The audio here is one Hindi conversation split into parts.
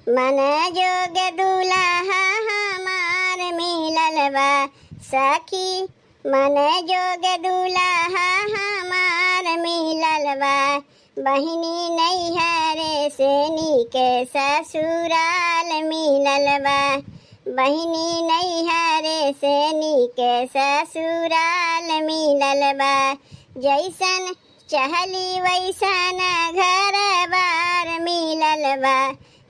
मन जोग दुल्हा हमार मिलल बा सखी, मन जोग दुल्हा हमार मिलल बा। बहिनी नैहरे से नीके ससुराल मिलल बा। बहिनी नैहरे से नीके ससुराल मिलल बा। जैसन चहली वैसन घर बार मिलल बा।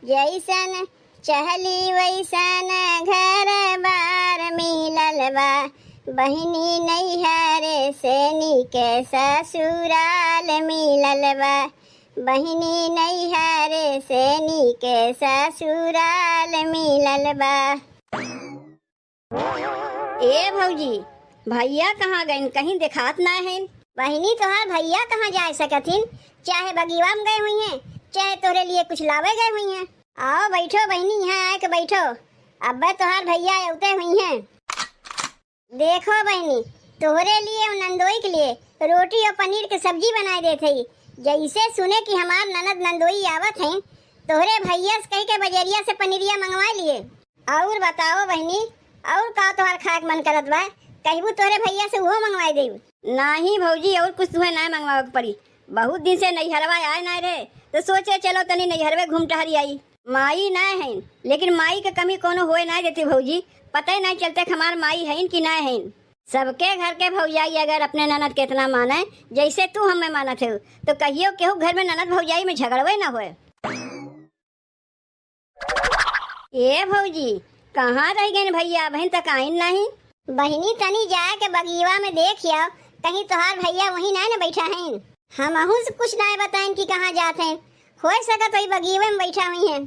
जैसन चहली वैसन घर बार मिलल बा। बहिनी नैहरे से नीके ससुराल मिलल बा। बहिनी नैहरे से नीके ससुराल मिलल बा। ए भौजी, भैया कहाँ गए? कहीं दिखात ना है। बहिनी तोहार भैया कहाँ जा सकथिन? चाहे बगीवा में गए हुई हैं, चाहे तोहरे लिए कुछ लावे गए हुई हैं। आओ बैठो बहिनी, यहाँ आके बैठो। अब तोहार भैया औते हुई हैं। देखो बहिनी, तोहरे लिए और नंदोई के लिए रोटी और पनीर की सब्जी बनाए देते ही। जैसे सुने कि हमार ननद नंदोई आवत हैं, तोहरे भैया से कह के बजरिया से पनीरिया मंगवा लिए। और बताओ बहिनी, और का तोहार खाए मन करत बा? कहबू तोहरे भैया से वो मंगवाई दे। नहीं भौजी, और कुछ तुम्हें ना मंगवावे के पड़ी। बहुत दिन से नैहरवा आए ना रे, तो सोचे चलो तनी नैहरवे घूम टहरी आई। माई ना है, लेकिन माई के कमी कोनो होए ना देती भौजी। पता ही नहीं चलते कि हमार माई है कि ना है। सबके घर के भौजाई अगर अपने ननद के इतना माने जैसे तू हमें मानत है, तो कहियो केहू घर में ननद भौजाई में झगड़वे ना होए। ए भौजी, कहाँ रह गए भैया बहन तक आइन नहीं? बहिनी तनी जाए के बगीवा में देखियो, कहीं तोहार भैया वहीं ना बैठा है। हम से कुछ ना बताएं कि कहाँ जाते हैं। हो सकत वही बगीवे में बैठा हुई है।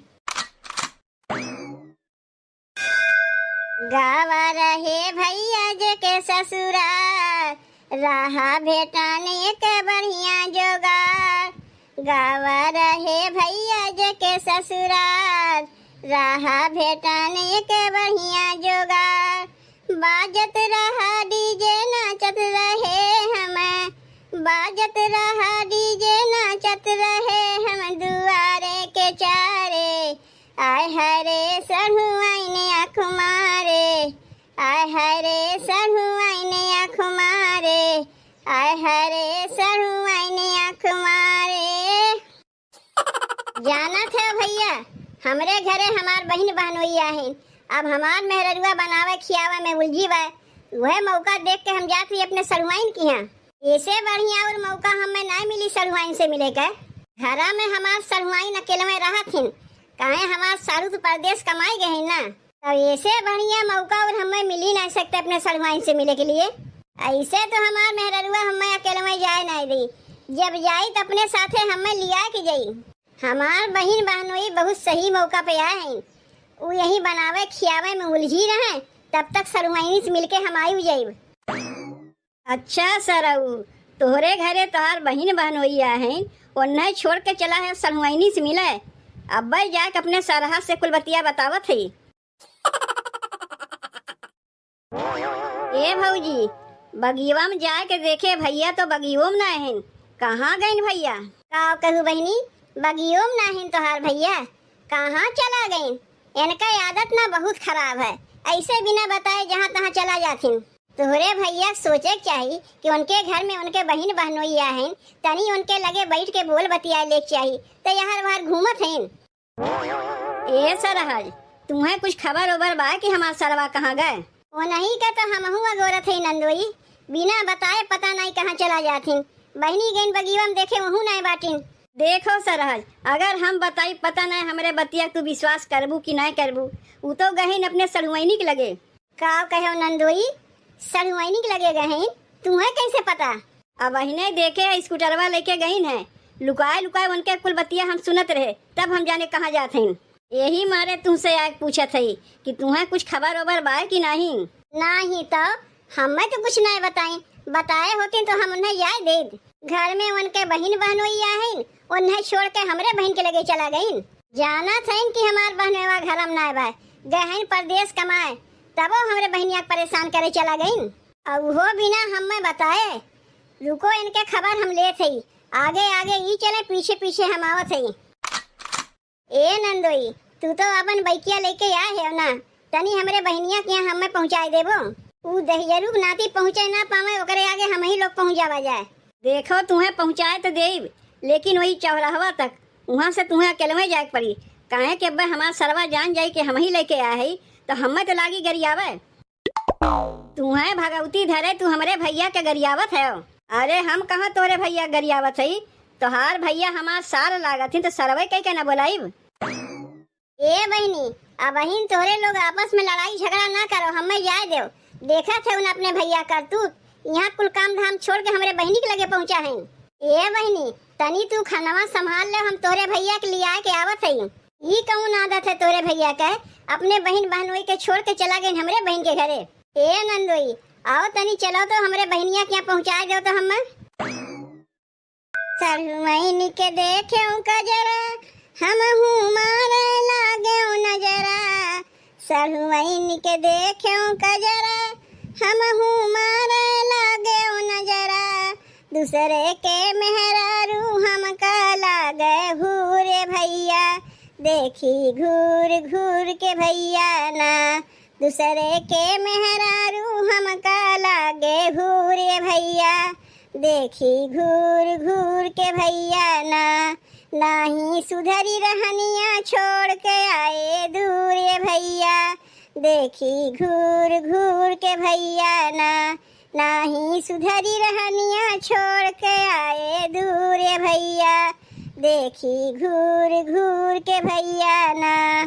गावा रहे भैया जे के ससुराल, रहा भेटाने के बढ़िया जोगार। गावा रहे भैया जे के ससुराल, रहा भेटाने के बढ़िया जोगार। बाजत रहा डीजे नाचत रहे हम, बाजत रहा डीजे नाचत रहे हम दुआरे के चारे। आय हरे सढ़ुआई ने आँख मारे, आय हरे सढ़ुआई ने आँख मारे, आय हरे सढ़ुआई ने आँख मारे। जाना थे भैया, हमरे घरे हमार बहन बहनोइया है। अब हमार मेहररुआ बनावे खियावे में उलझी बा। वह मौका देख के हम जाती अपने सढ़ुआइन की यहाँ। ऐसे बढ़िया और मौका हमें नहीं मिली सढ़ुआइन से मिले का। घरा में हमार सढ़ुआइन अकेले में रहा थी, कहे हमार सारू तो परदेश कमाई गए ना। तो ऐसे बढ़िया मौका और हमें मिल ही नहीं सकते अपने सढ़ुआइन से मिले के लिए। ऐसे तो हमार मेहररुआ हमें अकेले में जाए नहीं दी। जब जाई तो अपने साथे हमें लिया के जाई। हमार बहन बहनोई बहुत सही मौका पे आए हैं। वो यही बनावे खियावे में उलझी रहे, तब तक सढ़ुआइन से मिलके हम आई जाइब। अच्छा सरऊ, तोहरे घरे तोहार बहन बहनोइया हैं, उन्हें छोड़ के चला है सढ़ुआइनी से मिले। अब जाके अपने सरहा से कुल बतिया बतावत है। ए भौजी, बगीवा में जाके देखे भैया तो बगीवो में ना है। कहाँ गए भैया? का कहू बहनी, बगीवो में ना है तोहार भैया। कहाँ चला गए? इनका आदत ना बहुत खराब है, ऐसे बिना बताए जहाँ तहाँ चला जाती। तोहरे भैया सोचे चाहिए कि उनके घर में उनके बहन बहनोइया हैं, तनी उनके लगे बैठ के बोल बतिया ले चाहिए, तो यहाँ बाहर घूमत हैं। ए सरहज, तुम्हें कुछ खबर उबर बा कि हमार सरवा कहाँ गए? वो नहीं का तो हम गोरत है नंदोई, बिना बताए पता नहीं कहाँ चला जाती। बहनी गई बगीवा में देखे वहू नहीं बाटिन। देखो सरहज, अगर हम बताई पता नहीं हमरे बतिया तू विश्वास करबू कि नहीं करबू। वो तो गहीन अपने सढ़ुआइनी के लगे। का कहो नंदोई, सढ़ुआइनी के लगे गहीन? तुम्हें कैसे पता? अब अहिने देखे स्कूटरवा लेके गईन है, लुकाए लुकाए उनके कुल बतिया हम सुनत रहे, तब हम जाने कहाँ जाते हैं। यही मारे तुमसे आज पूछत है कि तुम्हें कुछ खबर उबर बा कि नहीं? नहीं तो हमें तो कुछ नहीं बताई। बताए होते तो हम उन्हें याद दे। घर में उनके बहन बहनोइया हैं, उन्हें छोड़ के हमरे बहन के लगे चला गई। जाना था कि हमार बहनवा घर में ना बा, गहन परदेश कमाए, तब हमरे बहनिया परेशान करे चला गई। अब वो बिना हमें बताए। रुको, इनके खबर हम ले थे। आगे आगे ही चले, पीछे पीछे हम आवत है। ए नंदोई, तू तो अपन बैकिया लेके आए है ना, तनी हमरे बहनिया के यहाँ हमें पहुँचाए देबो। ऊ दहियरू नाती पहुँचे ना पावे, ओकरे आगे हम ही लोग पहुँच जावा जाए। देखो तुम्हें पहुँचाए तो देब, लेकिन वही चौराहवा तक, वहाँ से तुम्हें अकेले जाए पड़ी। काहे कि अब हमारा सरवा जान जाए कि हम ही लेके आए है, तो हमें तो लागी गरियावे। तुम्हें भगवती धरे, तू हमारे भैया के गरियावत है। अरे हम कहाँ तोरे भैया गरियावत है, तोहार भैया हमार सार लागत ही, तो सरवे कह के न बोलाइब। ए बहनी, अब बहन तोरे लोग आपस में लड़ाई झगड़ा ना करो, हमें जाए दो। देखा थे उन अपने भैया कर तू यहाँ कुल काम धाम छोड़ के हमारे बहनी के लगे पहुँचा है। ए बहनी, तनी तू खानवा संभाल ले, हम तोरे भैया के लिए आके आवत है। ये कौन आदत है तोरे भैया का, अपने बहन बहनोई के छोड़ के चला गए हमरे बहन के घरे। ए नंदोई, आओ तनी चलो तो हमरे बहनिया के यहाँ पहुँचा दो तो हम। सरहुआइन के देखे कजरा, हम हूँ मारे लागे नजरा। सरहुआइन के देखे कजरा, हम हूँ मारे लागे नजरा। दूसरे के मेहरारू हम का लागे घूरे भैया, देखी घूर घूर के भैया ना। दूसरे के मेहरारू हम का लागे घूरे भैया, देखी घूर घूर के भैया ना। नाही सुधरी रहनिया छोड़ के आए दूरे भैया, देखी घूर घूर के भैया ना। नाही सुधरी रहनिया छोड़ के आए दूरे भैया, देखी घूर घूर के भैया ना।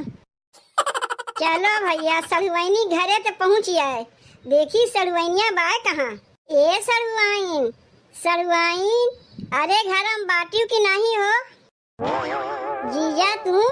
चलो भैया, सरहुआइनी घरे तो पहुँच आए। देखी सरहुआइनिया बाय कहाँ। ए सरहुआइन, सरहुआइन, अरे घर हम बाटियों की नहीं हो। जीजा तू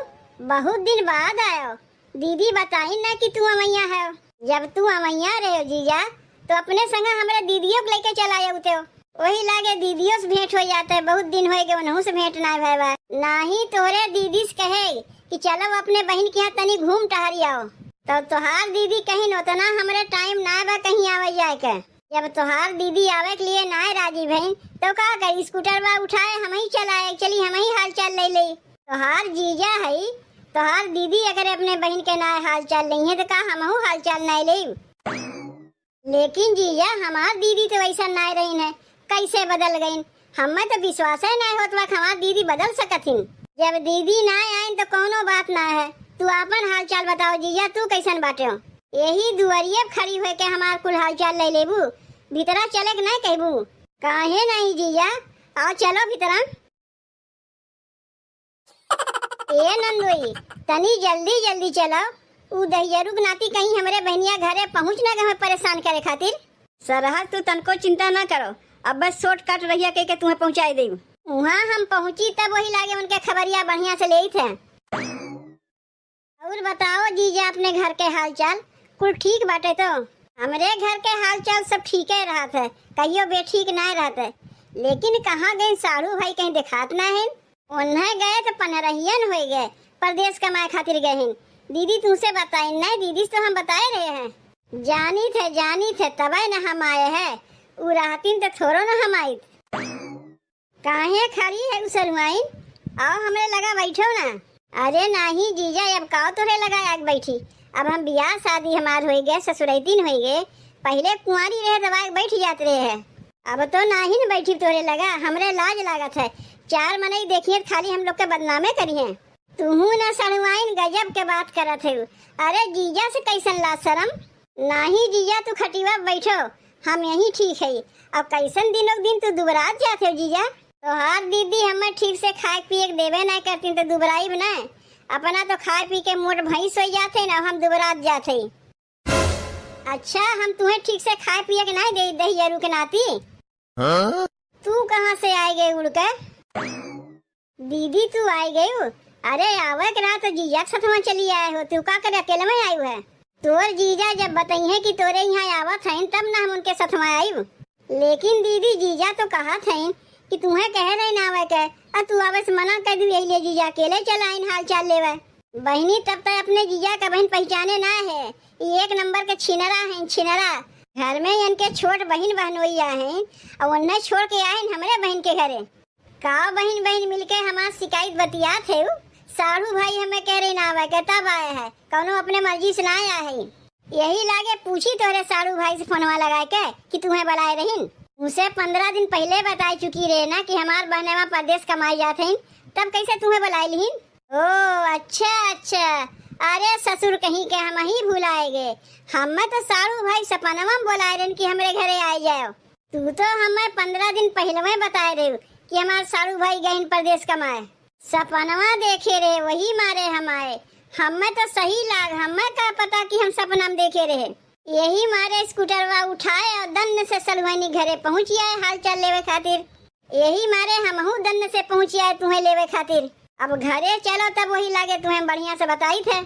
बहुत दिन बाद आयो, दीदी बताई ना कि तू अमैया है। जब तू अमैया रहे हो जीजा, तो अपने संग हमारे दीदियों को लेके चलाए उते हो। वही लागे दीदियों से भेंट हो जाता है, बहुत दिन हो गए उन्हों से भेंट ना भय। नाही तोरे दीदी से कहे कि चलो अपने बहन के यहाँ तनी घूम टहरी आओ, तो तोहार दीदी कहीं न तो ना हमारे टाइम ना बा कहीं आवे जाए के। जब तोहार दीदी आवे के लिए ना राजी भई, तो का करी, स्कूटर बा उठाए हम ही चलाए, चली हम ही हाल चाल ले ले। तोहार जीजा है, तोहार दीदी अगर अपने बहन के ना हाल चाल नहीं है, तो का हम हाल चाल नहीं ले। लेकिन जीजा हमार दीदी तो वैसा ना रही है, कैसे बदल गई। हमें तो विश्वास है नहीं होता कि हमार दीदी बदल सकथिन। जब दीदी ना आए तो कोनो बात ना है। तू अपन हाल चाल बताओ जीजा, तू कैसन बाटे हो। यही दुआरिये खड़ी हुए के हमार कुल हाल चाल ले लेबू, भीतरा चले के नहीं कहबू। काहे नहीं जीजा, आओ चलो भीतरा। ए नंदोई, तनी जल्दी जल्दी चलो, उ दहियरू नाती कहीं हमारे बहनिया घरे पहुँच ना गए परेशान करे खातिर। सरहद तू तनको चिंता ना करो, अब बस शॉर्टकट रहिया के तुम्हें पहुँचाई दे। वहाँ हम पहुँची तब वही लागे उनके खबरिया बढ़िया से ले थे। और बताओ जीजा, अपने घर के हाल चाल कुल ठीक बाटे। तो हमरे घर के हाल चाल सब ठीक ही रहा था, कहियो बेठीक ना रहते। लेकिन कहाँ गए साड़ू भाई, कहीं दिखात ना है। उन्हें गए तो पनरहियन हो गए, परदेश कमाए खातिर गए हैं। दीदी तुमसे बताए नहीं, दीदी तो हम बताए रहे हैं। जानी थे तबे न हम आए हैं, उ रहतीन तो थोड़ो न हम आई। काहे खड़ी है सरहुआइन, आओ हमें लगा बैठो ना। अरे नहीं जीजा, अब काओ तोरे लगा आग बैठी। अब हम बियाह शादी हमार हो गए, ससुरैतीन हो गए, पहले कुंवारी रहे दवाई बैठ जाते रहे है। अब तो नहीं न बैठी तोरे लगा, हमरे लाज लागत है। चार मनई देखिए खाली हम लोग के बदनामे करी है। तू ना सरहुआइन गजब के बात करत है। अरे जीजा से कैसन लाज शरम। नहीं जीजा, तू खटिवा बैठो, हम यही ठीक है। अब कैसन दिनों दिन तू दुबरात जाते हो जीजा। तोहार दीदी हमें ठीक से खाए पिए देवे ना करती तो दुबराई बना। अपना तो खाए पी के मोट भैंस हो जाते ना, हम दुबरात जाते। अच्छा, हम तुम्हें ठीक से खाए पिए के नहीं दे दहियरू के नाती। तू कहाँ से आए गए उड़ के। दीदी तू आई गई। अरे आवे के ना तो जीजा के साथ चली आए हो, तू का कर अकेले में आई है। तोर जीजा जब बताई है कि तोरे यहाँ आवत है तब ना हम उनके साथ आई। लेकिन दीदी जीजा तो कहा थे कि तुम्हें कहे रहे ना आवे के, और तू आवे से मना कर दी। यही जीजा अकेले चला इन हाल चाल लेवे। बहनी तब तक अपने जीजा का बहन पहचाने ना है, ये एक नंबर के छिनरा है, छिनरा। घर में इनके छोट बहन बहनोइया है, और उन्हें छोड़ के आए हमारे बहन के घरे। का बहन बहन मिलके हमार शिकायत बतियात है, साढ़ू भाई हमें कह रही ना आवे के तब आए है, कौनो अपने मर्जी से ना आया है। यही लागे पूछी तोरे साढ़ू भाई से फोनवा लगा के कि तुम्हें बुलाए रहीन। उसे 15 दिन पहले बताई चुकी रे ना कि हमार बहनवा परदेश कमाई जाते हैं, तब कैसे तुम्हें बुलाई लीन। ओ अच्छा अच्छा, अरे ससुर कहीं के हम ही भुलाएगे। हमें तो साढ़ू भाई सपनवा में बुलाए रहे कि हमरे घरे आ जाओ। तू तो हमें 15 दिन पहले में बताए रहे कि हमारे साढ़ू भाई गए परदेश कमाए। सपनवा देखे रे वही मारे हम आए। हमें तो सही लाग, हमें का पता कि हम सपना में देखे रहे। यही मारे स्कूटरवा उठाए और दन्न से सलवानी घरे पहुंच आए हाल चाल लेवे खातिर। यही मारे हमहू दन्न से पहुंच आए तुम्हें लेवे खातिर। अब घरे चलो तब वही लागे तुम्हें बढ़िया से बताई थे।